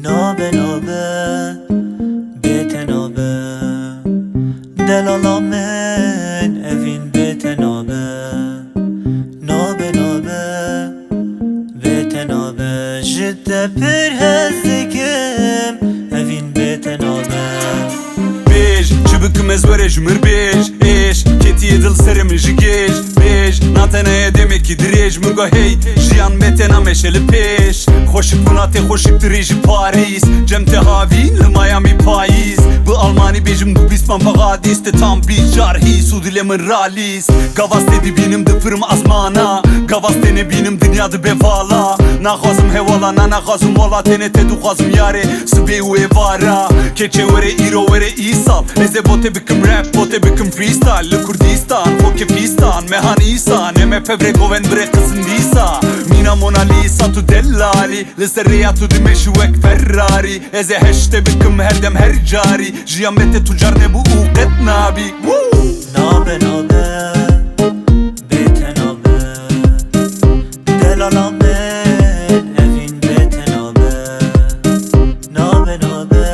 نابه نابه بیت نابه دلالا من evin بیت نابه نابه نابه بیت نابه جده پر هزدکم evin بیت نابه Bej, që bëkëm e zvere zhmër bej Esh, keti e dëllë sërë më zhëgesh Bej, natën e edeme ki drejsh Më nga hej, zhian me tena me shele pesh Khoshik punat e khoshik të rejshi Paris Gjem të havin, lë Miami pajis Bë Almani bejshëm du bispan pagadis Të tam bi qarhi, su dile më ralis Gavas të di binim dë fërm azmana Gavas të ne binim dënja dë bevala Na khazım hevala, na khazım ola Tene te du khazım yare, së behu e vara Keqe vere iro vere isal Eze bote bikëm rap, bote bikëm freestyle Lë Kurdistan, hoke fistan Me hanisa, ne me pevre goven bre kësën disa Mina Mona Lisa tu dellari Lë sërreja tu di me shuek Ferrari Eze heshte bikëm herdem her gjari Zhia me te tu gjarne bu u qet nabi نابه نابه بیت نابه دلالا من evin بیت نابه نابه نابه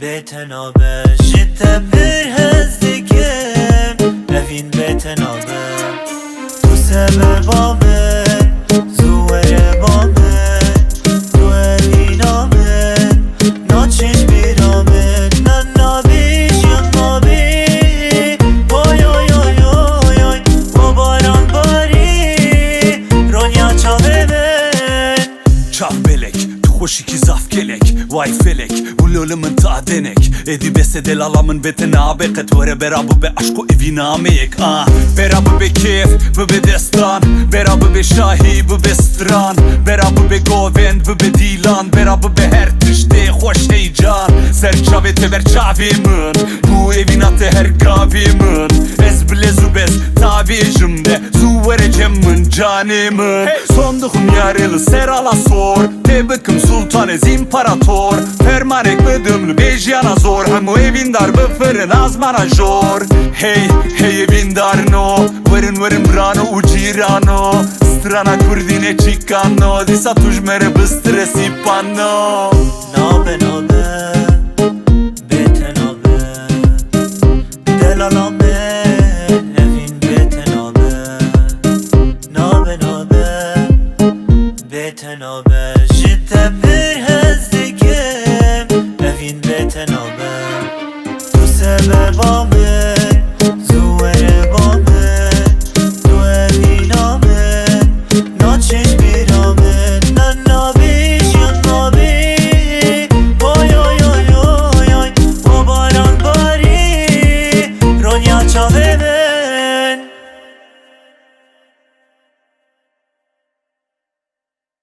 بیت نابه جده پر هزدکم evin بیت نابه تو سببا من زوره با من تو eviنا من ناچش بیرا من ننابی جان نابی وای وای وای وای وای با باران باری رونیا çave من Çaf belek, tu hoşi ki zaf gelek Vay felek, bu lölümün ta denek Edi bese delalamın vete nabeket Vere berabı be aşko evi nameyek Berabı be kef, bu be destan Berabı be şahi, bu be stran Berabı be govend, bu be dilan Berabı be her tişte hoş heyecan Serçave te ver çavimin Bu evin atı her kavimin Ez bilezu bez tavijimde Zu vereceğimin canimin Sondukum yarılı serala sor Tebeküm sultanez imparator Fermanek bödümlü bejyana zor Hem o evin dar fırın azmana jor Hey, hey evin dar no Verin verin brano u girano Strana kurdine çikano Disa tujmere bıstre sipano نابه نابه بیت نابه دلالا من evin بیت نابه نابه نابه بیت نابه جده پر هزدکم evin بیت نابه تو سببا من زوره با من تو eviنا من ناچش بیرا من ننابی جان نابی وای وای وای وای وای با باران باری رونیا çave من